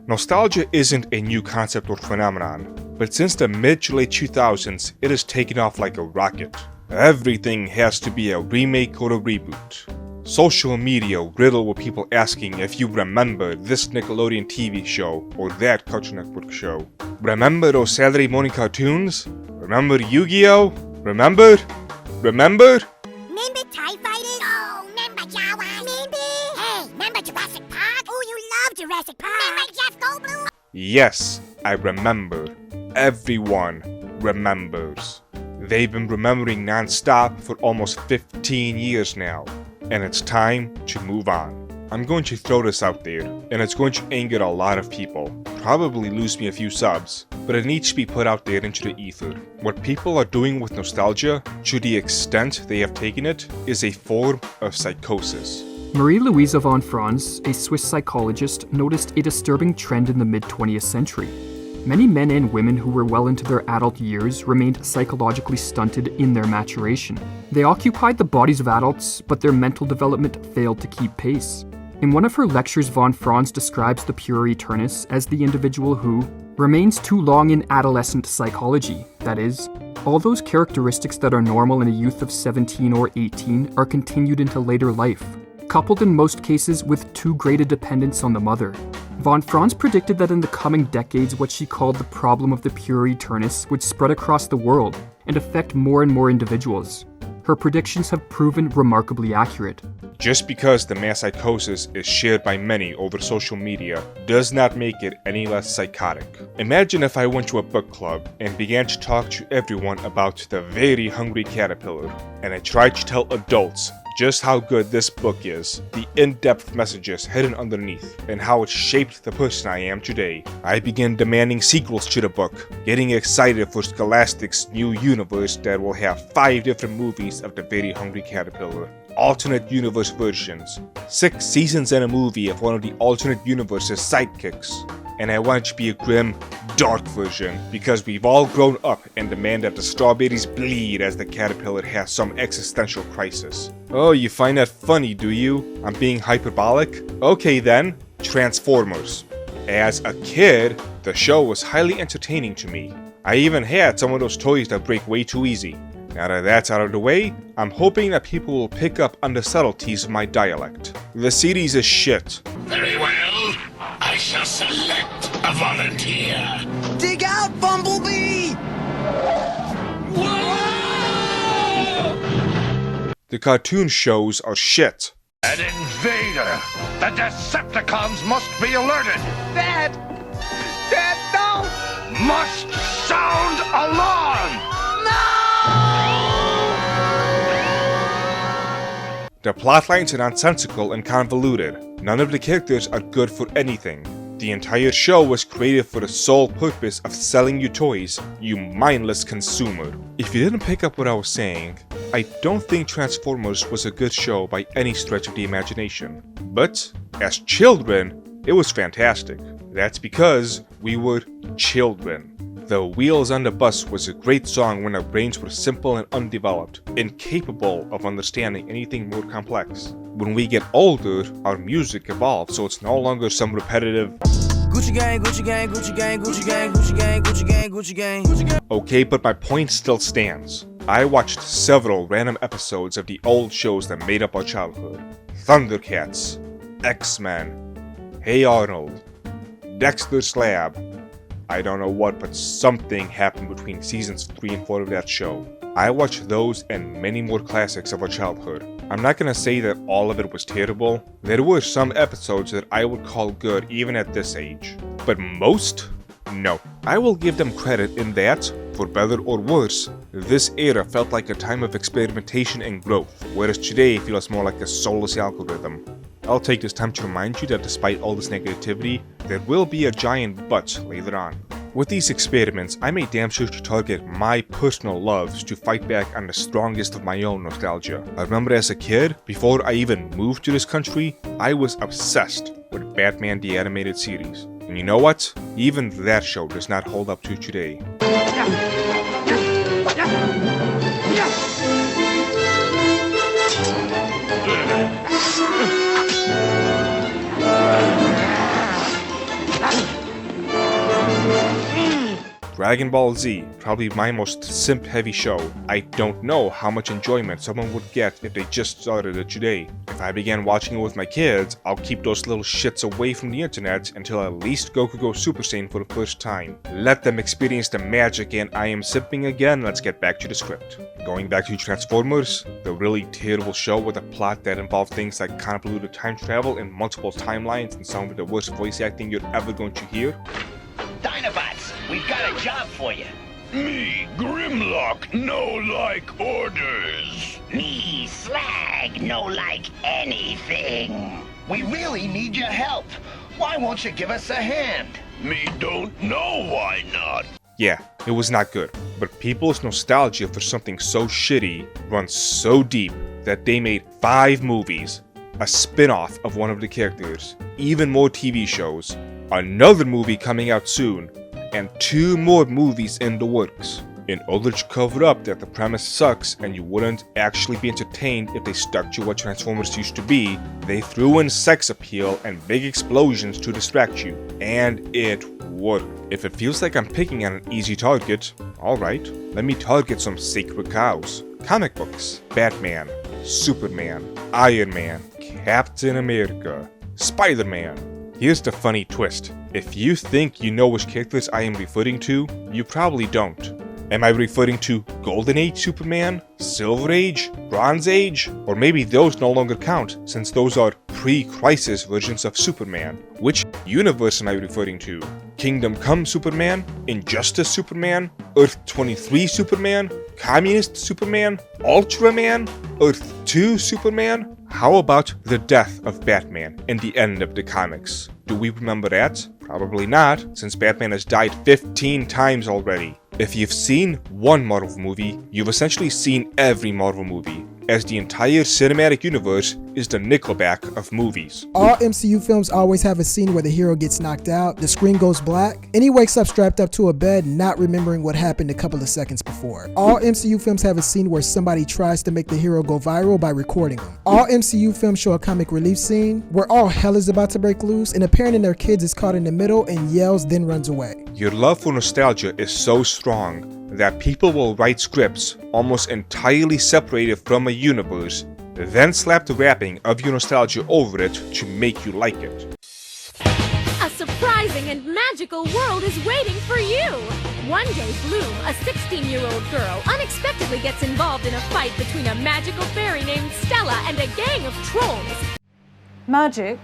Nostalgia isn't a new concept or phenomenon, but since the mid to late 2000s, it has taken off like a rocket. Everything has to be a remake or a reboot. Social media riddled with people asking if you remember this Nickelodeon TV show or that Cartoon Network show. Remember those Saturday morning cartoons? Remember Yu-Gi-Oh? Remember? Remember TIE Fighters? Oh, remember Jawas? Remember? Hey, remember Jurassic Park? Oh, you love Jurassic Park. Remember Jeff Goldblum? Yes, I remember. Everyone remembers. They've been remembering non-stop for almost 15 years now, and it's time to move on. I'm going to throw this out there, and it's going to anger a lot of people, probably lose me a few subs, but it needs to be put out there into the ether. What people are doing with nostalgia, to the extent they have taken it, is a form of psychosis. Marie-Louise von Franz, a Swiss psychologist, noticed a disturbing trend in the mid-20th century. Many men and women who were well into their adult years remained psychologically stunted in their maturation. They occupied the bodies of adults, but their mental development failed to keep pace. In one of her lectures, von Franz describes the puer aeternus as the individual who remains too long in adolescent psychology. That is, all those characteristics that are normal in a youth of 17 or 18 are continued into later life, coupled in most cases with too great a dependence on the mother. Von Franz predicted that in the coming decades what she called the problem of the puer aeternus would spread across the world and affect more and more individuals. Her predictions have proven remarkably accurate. Just because the mass psychosis is shared by many over social media does not make it any less psychotic. Imagine if I went to a book club and began to talk to everyone about The Very Hungry Caterpillar, and I tried to tell adults just how good this book is, the in-depth messages hidden underneath, and how it shaped the person I am today. I began demanding sequels to the book, getting excited for Scholastic's new universe that will have 5 different movies of The Very Hungry Caterpillar, alternate universe versions, 6 seasons and a movie of one of the alternate universe's sidekicks. And I want it to be a grim, dark version, because we've all grown up and demand that the strawberries bleed as the caterpillar has some existential crisis. Oh, you find that funny, do you? I'm being hyperbolic? Okay then, Transformers. As a kid, the show was highly entertaining to me. I even had some of those toys that break way too easy. Now that that's out of the way, I'm hoping that people will pick up on the subtleties of my dialect. The series is shit. Very well. I shall select a volunteer. Dig out, Bumblebee! Whoa! The cartoon shows are shit. An invader! The Decepticons must be alerted! Dad, don't! Must sound alarm! The plotlines are nonsensical and convoluted. None of the characters are good for anything. The entire show was created for the sole purpose of selling you toys, you mindless consumer. If you didn't pick up what I was saying, I don't think Transformers was a good show by any stretch of the imagination. But, as children, it was fantastic. That's because we were children. The Wheels on the Bus was a great song when our brains were simple and undeveloped, incapable of understanding anything more complex. When we get older, our music evolves, so it's no longer some repetitive Gucci gang, Gucci gang, Gucci gang, Gucci gang, Gucci gang, Gucci gang, Gucci gang, Gucci gang. Okay, but my point still stands. I watched several random episodes of the old shows that made up our childhood. Thundercats, X-Men, Hey Arnold, Dexter's Lab. I don't know what, but something happened between seasons 3 and 4 of that show. I watched those and many more classics of our childhood. I'm not gonna say that all of it was terrible. There were some episodes that I would call good even at this age. But most? No. I will give them credit in that, for better or worse, this era felt like a time of experimentation and growth, whereas today feels more like a soulless algorithm. I'll take this time to remind you that despite all this negativity, there will be a giant but later on. With these experiments, I made damn sure to target my personal loves to fight back on the strongest of my own nostalgia. I remember as a kid, before I even moved to this country, I was obsessed with Batman the Animated Series. And you know what? Even that show does not hold up to today. Dragon Ball Z, probably my most simp-heavy show. I don't know how much enjoyment someone would get if they just started it today. If I began watching it with my kids, I'll keep those little shits away from the internet until at least Goku goes Super Saiyan for the first time. Let them experience the magic, and I am simping again. Let's get back to the script. Going back to Transformers, the really terrible show with a plot that involved things like convoluted time travel and multiple timelines and some of the worst voice acting you're ever going to hear. Dinobots, we've got a job for you. Me, Grimlock, no like orders. Me, Slag, no like anything. We really need your help. Why won't you give us a hand? Me don't know why not. Yeah, it was not good, but people's nostalgia for something so shitty runs so deep that they made 5 movies, a spin-off of one of the characters, even more TV shows, another movie coming out soon, and 2 more movies in the works. In order to cover up that the premise sucks and you wouldn't actually be entertained if they stuck to what Transformers used to be, they threw in sex appeal and big explosions to distract you. And it worked. If it feels like I'm picking on an easy target, alright, let me target some sacred cows. Comic books, Batman, Superman, Iron Man, Captain America, Spider-Man. Here's the funny twist. If you think you know which characters I am referring to, you probably don't. Am I referring to Golden Age Superman, Silver Age, Bronze Age, or maybe those no longer count since those are pre-Crisis versions of Superman? Which universe am I referring to? Kingdom Come Superman, Injustice Superman, Earth 23 Superman, Communist Superman, Ultraman, Earth 2 Superman? How about the death of Batman in the end of the comics? Do we remember that? Probably not, since Batman has died 15 times already. If you've seen one Marvel movie, you've essentially seen every Marvel movie, as the entire cinematic universe is the Nickelback of movies. All MCU films always have a scene where the hero gets knocked out, the screen goes black, and he wakes up strapped up to a bed not remembering what happened a couple of seconds before. All MCU films have a scene where somebody tries to make the hero go viral by recording them. All MCU films show a comic relief scene where all hell is about to break loose and a parent and their kids is caught in the middle and yells then runs away. Your love for nostalgia is so strong that people will write scripts almost entirely separated from a universe, then slap the wrapping of your nostalgia over it to make you like it. A surprising and magical world is waiting for you! One day, Bloom, a 16-year-old girl, unexpectedly gets involved in a fight between a magical fairy named Stella and a gang of trolls. Magic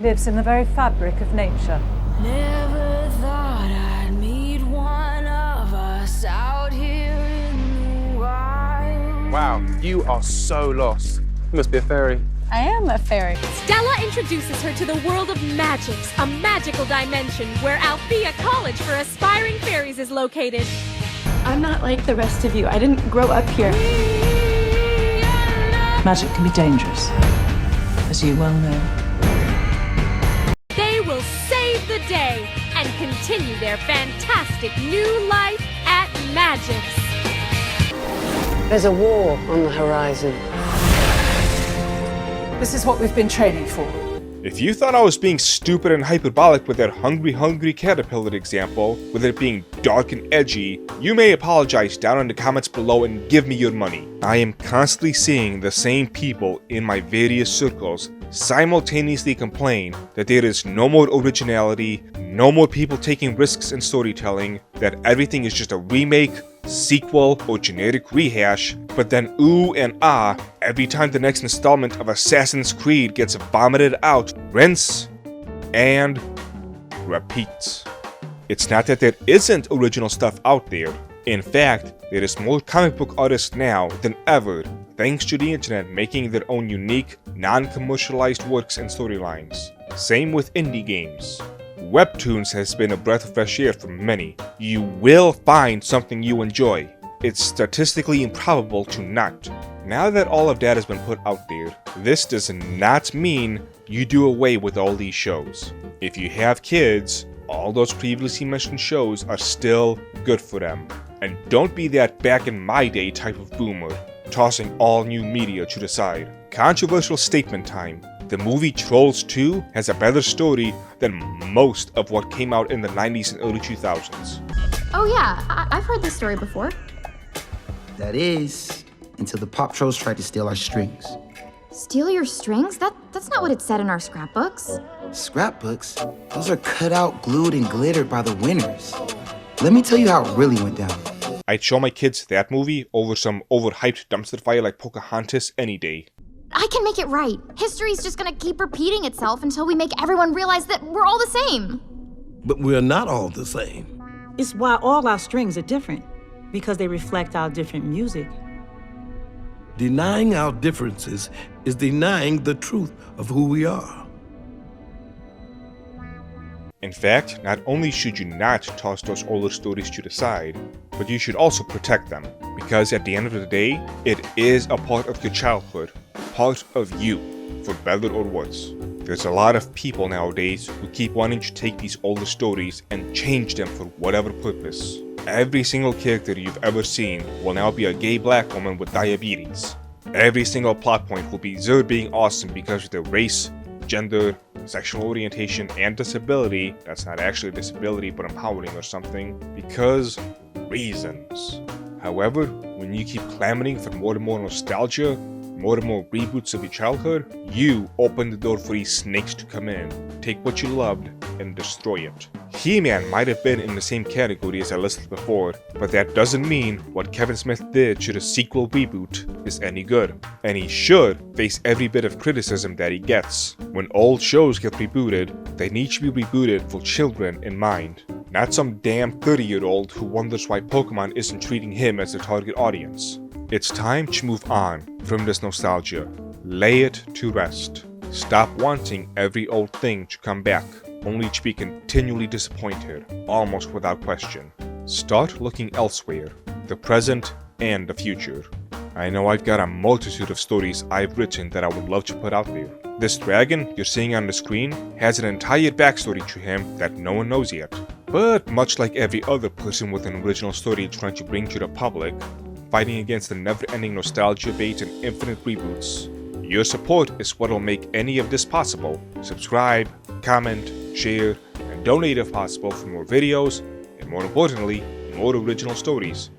lives in the very fabric of nature. Never thought I'd meet one of us out here in the wild. Wow, you are so lost. You must be a fairy. I am a fairy. Stella introduces her to the world of magics, a magical dimension where Althea College for Aspiring Fairies is located. I'm not like the rest of you. I didn't grow up here. Magic can be dangerous, as you well know. They will save the day and continue their fantastic new life at Magix. There's a war on the horizon. This is what we've been training for. If you thought I was being stupid and hyperbolic with that hungry caterpillar example, with it being dark and edgy, you may apologize down in the comments below and give me your money. I am constantly seeing the same people in my various circles simultaneously complain that there is no more originality, no more people taking risks in storytelling, that everything is just a remake, sequel, or generic rehash, but then ooh and ah every time the next installment of Assassin's Creed gets vomited out, rinse, and repeat. It's not that there isn't original stuff out there. In fact, there is more comic book artists now than ever, thanks to the internet making their own unique, non-commercialized works and storylines. Same with indie games. Webtoons has been a breath of fresh air for many. You will find something you enjoy. It's statistically improbable to not. Now that all of that has been put out there, this does not mean you do away with all these shows. If you have kids, all those previously mentioned shows are still good for them. And don't be that back in my day type of boomer, tossing all new media to the side. Controversial statement time. The movie Trolls 2 has a better story than most of what came out in the 90s and early 2000s. Oh yeah, I've heard this story before. That is, until the Pop Trolls tried to steal our strings. Steal your strings? That's not what it said in our scrapbooks. Scrapbooks? Those are cut out, glued, and glittered by the winners. Let me tell you how it really went down. I'd show my kids that movie over some overhyped dumpster fire like Pocahontas any day. I can make it right. History's just gonna keep repeating itself until we make everyone realize that we're all the same. But we're not all the same. It's why all our strings are different, because they reflect our different music. Denying our differences is denying the truth of who we are. In fact, not only should you not toss those older stories to the side, but you should also protect them, because at the end of the day, it is a part of your childhood, part of you, for better or worse. There's a lot of people nowadays who keep wanting to take these older stories and change them for whatever purpose. Every single character you've ever seen will now be a gay black woman with diabetes. Every single plot point will be Zer being awesome because of their race, gender, sexual orientation, and disability. That's not actually a disability, but empowering or something. Because reasons. However, when you keep clamoring for more and more nostalgia, more and more reboots of your childhood, you open the door for these snakes to come in, take what you loved, and destroy it. He-Man might have been in the same category as I listed before, but that doesn't mean what Kevin Smith did to the sequel reboot is any good. And he should face every bit of criticism that he gets. When old shows get rebooted, they need to be rebooted for children in mind. Not some damn 30-year-old who wonders why Pokemon isn't treating him as a target audience. It's time to move on from this nostalgia. Lay it to rest. Stop wanting every old thing to come back, only to be continually disappointed, almost without question. Start looking elsewhere, the present and the future. I know I've got a multitude of stories I've written that I would love to put out there. This dragon you're seeing on the screen has an entire backstory to him that no one knows yet. But much like every other person with an original story trying to bring to the public, fighting against the never-ending nostalgia bait and infinite reboots, your support is what'll make any of this possible. Subscribe, comment, share, and donate if possible for more videos, and more importantly, more original stories.